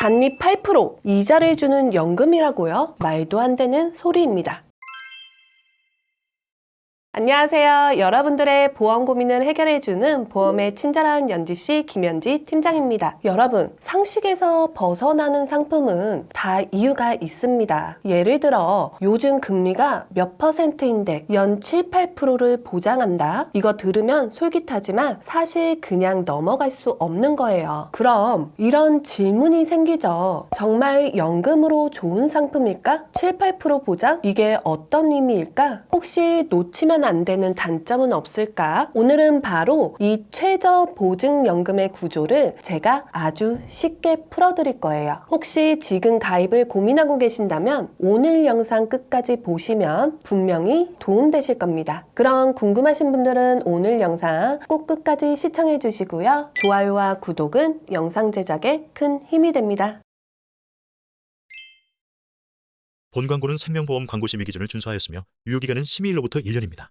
단리 8% 이자를 주는 연금이라고요? 말도 안 되는 소리입니다. 안녕하세요. 여러분들의 보험 고민을 해결해주는 보험의 친절한 연지씨 김연지 팀장입니다. 여러분, 상식에서 벗어나는 상품은 다 이유가 있습니다. 예를 들어 요즘 금리가 몇 %인데 연 7, 8%를 보장한다? 이거 들으면 솔깃하지만 사실 그냥 넘어갈 수 없는 거예요. 그럼 이런 질문이 생기죠. 정말 연금으로 좋은 상품일까? 7, 8% 보장? 이게 어떤 의미일까? 혹시 놓치면 안 되는 단점은 없을까? 오늘은 바로 이 최저 보증연금의 구조를 제가 아주 쉽게 풀어드릴 거예요. 혹시 지금 가입을 고민하고 계신다면 오늘 영상 끝까지 보시면 분명히 도움되실 겁니다. 그럼 궁금하신 분들은 오늘 영상 꼭 끝까지 시청해 주시고요. 좋아요와 구독은 영상 제작에 큰 힘이 됩니다. 본 광고는 생명보험 광고심의 기준을 준수하였으며 유효기간은 심의일로부터 1년입니다.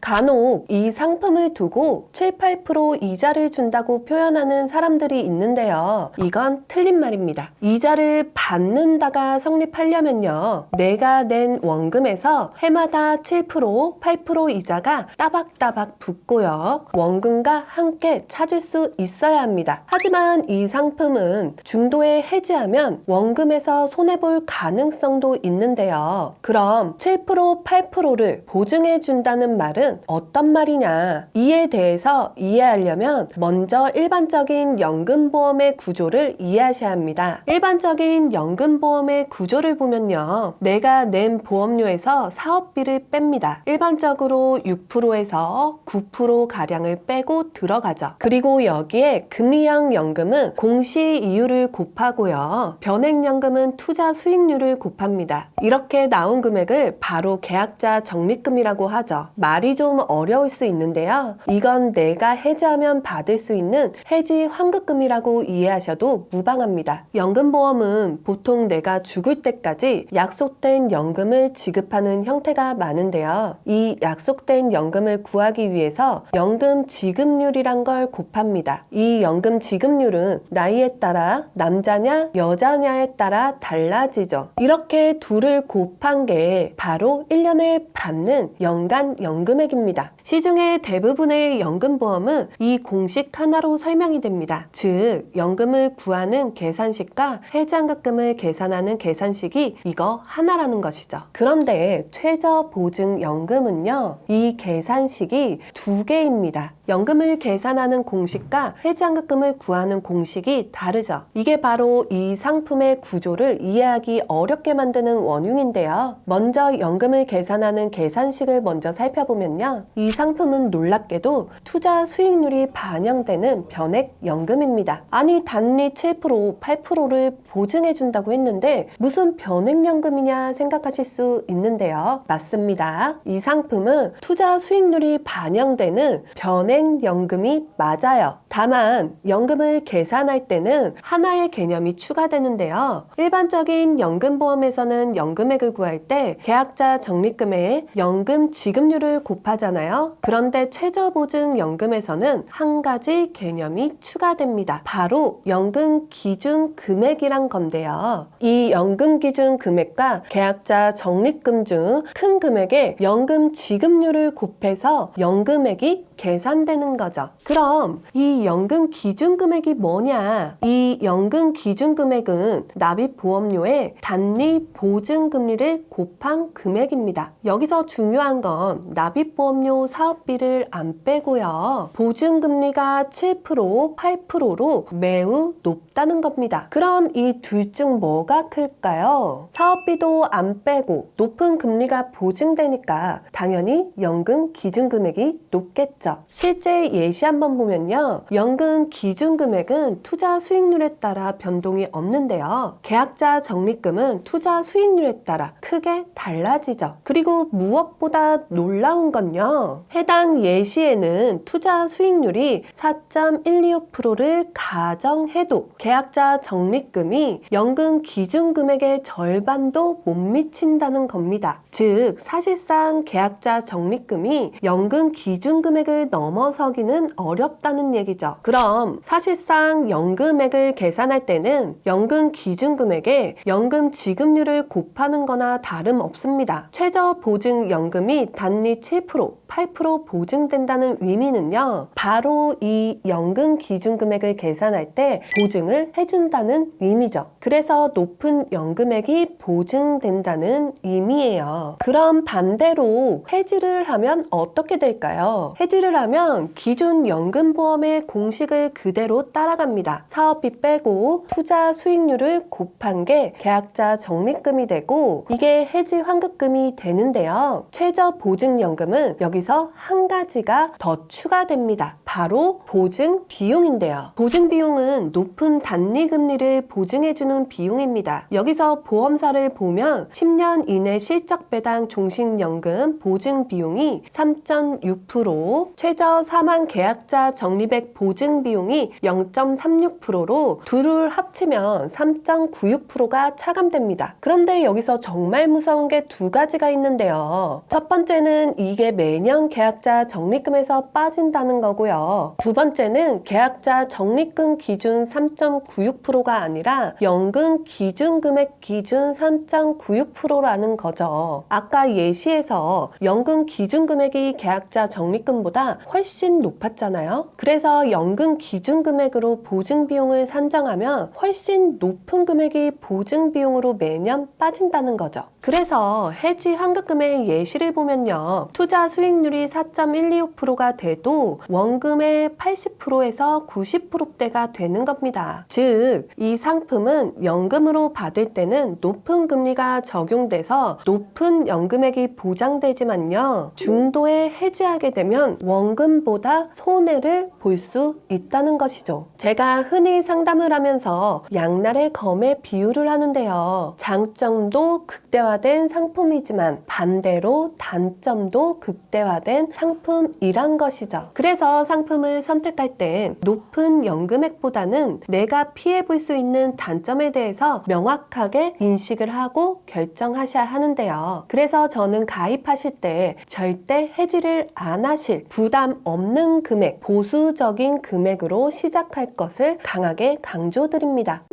간혹 이 상품을 두고 7, 8% 이자를 준다고 표현하는 사람들이 있는데요. 이건 틀린 말입니다. 이자를 받는다가 성립하려면요. 내가 낸 원금에서 해마다 7%, 8% 이자가 따박따박 붙고요. 원금과 함께 찾을 수 있어야 합니다. 하지만 이 상품은 중도에 해지하면 원금에서 손해볼 가능성도 있는데요. 그럼 7%, 8%를 보증해 준다는 말은 어떤 말이냐? 이에 대해서 이해하려면 먼저 일반적인 연금보험의 구조를 이해하셔야 합니다. 일반적인 연금보험의 구조를 보면요. 내가 낸 보험료에서 사업비를 뺍니다. 일반적으로 6%에서 9%가량을 빼고 들어가죠. 그리고 여기에 금리형 연금은 공시 이율을 곱하고요. 변액연금은 투자 수익률을 곱합니다. 이렇게 나온 금액을 바로 계약자 적립금이라고 하죠. 말이 좀 어려울 수 있는데요. 이건 내가 해지하면 받을 수 있는 해지 환급금이라고 이해하셔도 무방합니다. 연금보험은 보통 내가 죽을 때까지 약속된 연금을 지급하는 형태가 많은데요. 이 약속된 연금을 구하기 위해서 연금 지급률이란 걸 곱합니다. 이 연금 지급률은 나이에 따라 남자냐 여자냐에 따라 달라지죠. 이렇게 둘을 곱한 게 바로 1년에 받는 연간 연금액입니다. 시중의 대부분의 연금보험은 이 공식 하나로 설명이 됩니다. 즉, 연금을 구하는 계산식과 해지환급금을 계산하는 계산식이 이거 하나라는 것이죠. 그런데 최저보증연금은요, 이 계산식이 두 개입니다. 연금을 계산하는 공식과 해지환급금을 구하는 공식이 다르죠. 이게 바로 이 상품의 구조를 이해하기 어렵게 만드는 원흉인데요. 먼저 연금을 계산하는 계산식을 먼저 살펴보면요. 이 상품은 놀랍게도 투자 수익률이 반영되는 변액연금입니다. 아니, 단리 7%, 8%를 보증해준다고 했는데 무슨 변액연금이냐 생각하실 수 있는데요. 맞습니다. 이 상품은 투자 수익률이 반영되는 변액연금이 맞아요. 다만 연금을 계산할 때는 하나의 개념이 추가되는데요. 일반적인 연금보험에서는 연금액을 구할 때 계약자 적립금에 연금 지급률을 곱하잖아요. 그런데 최저보증연금에서는 한 가지 개념이 추가됩니다. 바로 연금 기준 금액이란 건데요. 이 연금 기준 금액과 계약자 적립금 중 큰 금액의 연금 지급률을 곱해서 연금액이 계산되는 거죠. 그럼 이 연금 기준 금액이 뭐냐? 이 연금 기준 금액은 납입보험료에 단리 보증금리를 곱한 금액입니다. 여기서 중요한 건 납입보험료 사업비를 안 빼고요. 보증금리가 7%, 8%로 매우 높다는 겁니다. 그럼 이 둘 중 뭐가 클까요? 사업비도 안 빼고 높은 금리가 보증되니까 당연히 연금 기준 금액이 높겠죠. 실제 예시 한번 보면요. 연금 기준 금액은 투자 수익률에 따라 변동이 없는데요. 계약자 적립금은 투자 수익률에 따라 크게 달라지죠. 그리고 무엇보다 놀라운 건요. 해당 예시에는 투자 수익률이 4.125%를 가정해도 계약자 적립금이 연금 기준 금액의 절반도 못 미친다는 겁니다. 즉 사실상 계약자 적립금이 연금 기준금액을 넘어서기는 어렵다는 얘기죠. 그럼 사실상 연금액을 계산할 때는 연금 기준금액에 연금 지급률을 곱하는 거나 다름없습니다. 최저보증연금이 단리 7%, 8% 보증된다는 의미는요, 바로 이 연금 기준금액을 계산할 때 보증을 해준다는 의미죠. 그래서 높은 연금액이 보증된다는 의미예요. 그럼 반대로 해지를 하면 어떻게 될까요? 해지를 하면 기존 연금보험의 공식을 그대로 따라갑니다. 사업비 빼고 투자 수익률을 곱한 게 계약자 적립금이 되고 이게 해지 환급금이 되는데요. 최저보증연금은 여기서 한 가지가 더 추가됩니다. 바로 보증 비용인데요. 보증 비용은 높은 단리금리를 보증해주는 비용입니다. 여기서 보험사를 보면 10년 이내 실적배당 종식연금 보증 비용이 3.6%, 최저 사망 계약자 적립액 보증 비용이 0.36%로 둘을 합치면 3.96%가 차감됩니다. 그런데 여기서 정말 무서운 게 두 가지가 있는데요. 첫 번째는 이게 매년 계약자 적립금에서 빠진다는 거고요. 두 번째는 계약자 적립금 기준 3.96%가 아니라 연금 기준금액 기준 3.96%라는 거죠. 아까 예시에서 연금 기준금액이 계약자 적립금보다 훨씬 높았잖아요. 그래서 연금 기준금액으로 보증비용을 산정하면 훨씬 높은 금액이 보증비용으로 매년 빠진다는 거죠. 그래서 해지 환급금의 예시를 보면요. 투자 수익률이 4.125%가 돼도 원금의 80%에서 90%대가 되는 겁니다. 즉, 이 상품은 연금으로 받을 때는 높은 금리가 적용돼서 높은 연금액이 보장되지만요. 중도에 해지하게 되면 원금보다 손해를 볼 수 있다는 것이죠. 제가 흔히 상담을 하면서 양날의 검의 비유를 하는데요. 장점도 극대화된 상품이지만 반대로 단점도 극대화된 상품이란 것이죠. 그래서 상품을 선택할 때 높은 연금액보다는 내가 피해볼 수 있는 단점에 대해서 명확하게 인식을 하고 결정하셔야 하는데요. 그래서 저는 가입하실 때 절대 해지를 안 하실 부담 없는 금액, 보수적인 금액으로 시작할 것을 강하게 강조드립니다.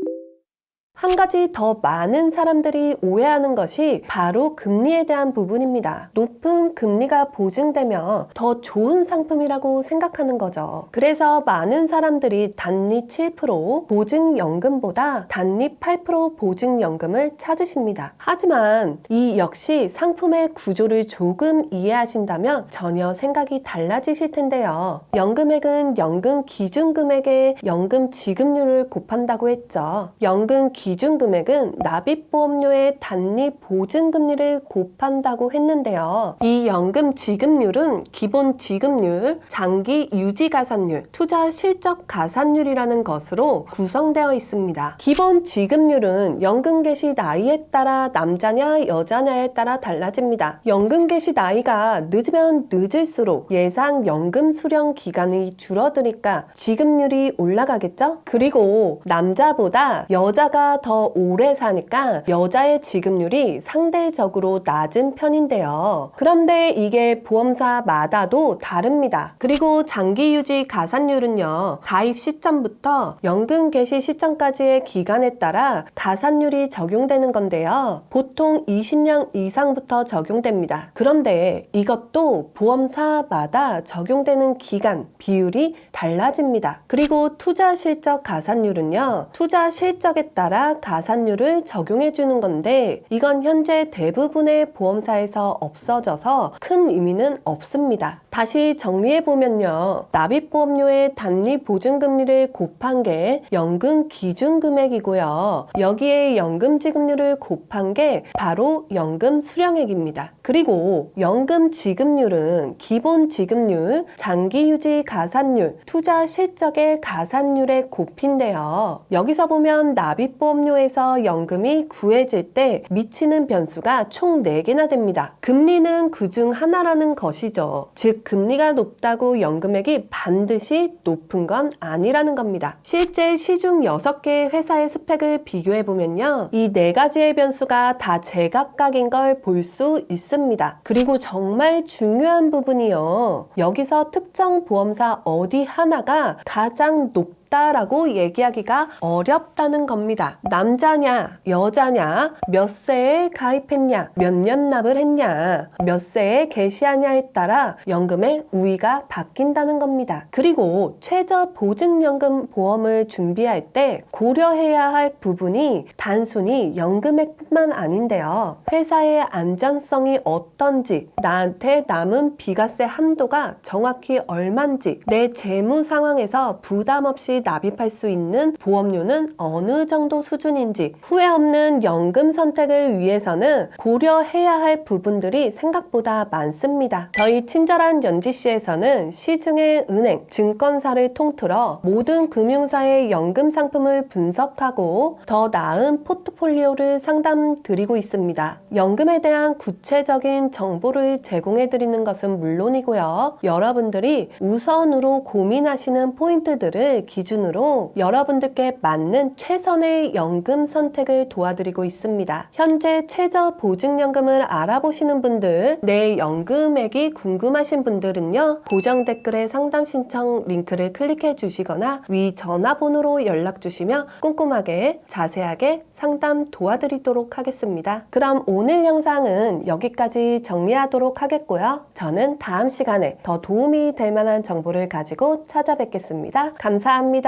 한 가지 더 많은 사람들이 오해하는 것이 바로 금리에 대한 부분입니다. 높은 금리가 보증되면 더 좋은 상품이라고 생각하는 거죠. 그래서 많은 사람들이 단리 7% 보증연금보다 단리 8% 보증연금을 찾으십니다. 하지만 이 역시 상품의 구조를 조금 이해하신다면 전혀 생각이 달라지실 텐데요. 연금액은 연금 기준금액에 연금 지급률을 곱한다고 했죠. 연금 기준금액은 납입보험료의 단리 보증금리를 곱한다고 했는데요. 이 연금 지급률은 기본 지급률, 장기 유지 가산율, 투자 실적 가산율이라는 것으로 구성되어 있습니다. 기본 지급률은 연금 개시 나이에 따라 남자냐 여자냐에 따라 달라집니다. 연금 개시 나이가 늦으면 늦을수록 예상 연금 수령 기간이 줄어드니까 지급률이 올라가겠죠? 그리고 남자보다 여자가 더 오래 사니까 여자의 지급률이 상대적으로 낮은 편인데요. 그런데 이게 보험사마다도 다릅니다. 그리고 장기 유지 가산율은요, 가입 시점부터 연금 개시 시점까지의 기간에 따라 가산율이 적용되는 건데요. 보통 20년 이상부터 적용됩니다. 그런데 이것도 보험사마다 적용되는 기간, 비율이 달라집니다. 그리고 투자 실적 가산율은요, 투자 실적에 따라 가산율을 적용해 주는 건데 이건 현재 대부분의 보험사에서 없어져서 큰 의미는 없습니다. 다시 정리해 보면요. 납입보험료의 단리 보증금리를 곱한 게 연금 기준금액이고요. 여기에 연금 지급률을 곱한 게 바로 연금 수령액입니다. 그리고 연금 지급률은 기본 지급률, 장기 유지 가산율, 투자 실적의 가산율의 곱인데요. 여기서 보면 납입보험 보험료에서 연금이 구해질 때 미치는 변수가 총 4개나 됩니다. 금리는 그중 하나라는 것이죠. 즉 금리가 높다고 연금액이 반드시 높은 건 아니라는 겁니다. 실제 시중 6개의 회사의 스펙을 비교해보면요, 이 4가지의 변수가 다 제각각인 걸 볼 수 있습니다. 그리고 정말 중요한 부분이요, 여기서 특정 보험사 어디 하나가 가장 높다라고 얘기하기가 어렵다는 겁니다. 남자냐, 여자냐, 몇 세에 가입했냐, 몇 년 납을 했냐, 몇 세에 개시하냐에 따라 연금의 우위가 바뀐다는 겁니다. 그리고 최저보증연금 보험을 준비할 때 고려해야 할 부분이 단순히 연금액뿐만 아닌데요, 회사의 안전성이 어떤지, 나한테 남은 비과세 한도가 정확히 얼만지, 내 재무 상황에서 부담 없이 납입할 수 있는 보험료는 어느 정도 수준인지, 후회 없는 연금 선택을 위해서는 고려해야 할 부분들이 생각보다 많습니다. 저희 친절한 연지씨에서는 시중의 은행, 증권사를 통틀어 모든 금융사의 연금 상품을 분석하고 더 나은 포트폴리오를 상담드리고 있습니다. 연금에 대한 구체적인 정보를 제공해드리는 것은 물론이고요, 여러분들이 우선으로 고민하시는 포인트들을 기준으로 여러분들께 맞는 최선의 연금 선택을 도와드리고 있습니다. 현재 최저보증연금을 알아보시는 분들, 내 연금액이 궁금하신 분들은요, 고정 댓글에 상담 신청 링크를 클릭해 주시거나 위 전화번호로 연락 주시면 꼼꼼하게 자세하게 상담 도와드리도록 하겠습니다. 그럼 오늘 영상은 여기까지 정리하도록 하겠고요. 저는 다음 시간에 더 도움이 될 만한 정보를 가지고 찾아뵙겠습니다. 감사합니다.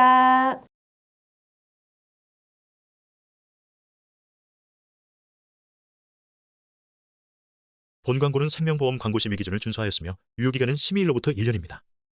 본 광고는 생명보험 광고 심의 기준을 준수하였으며 유효기간은 심의일로부터 1년입니다.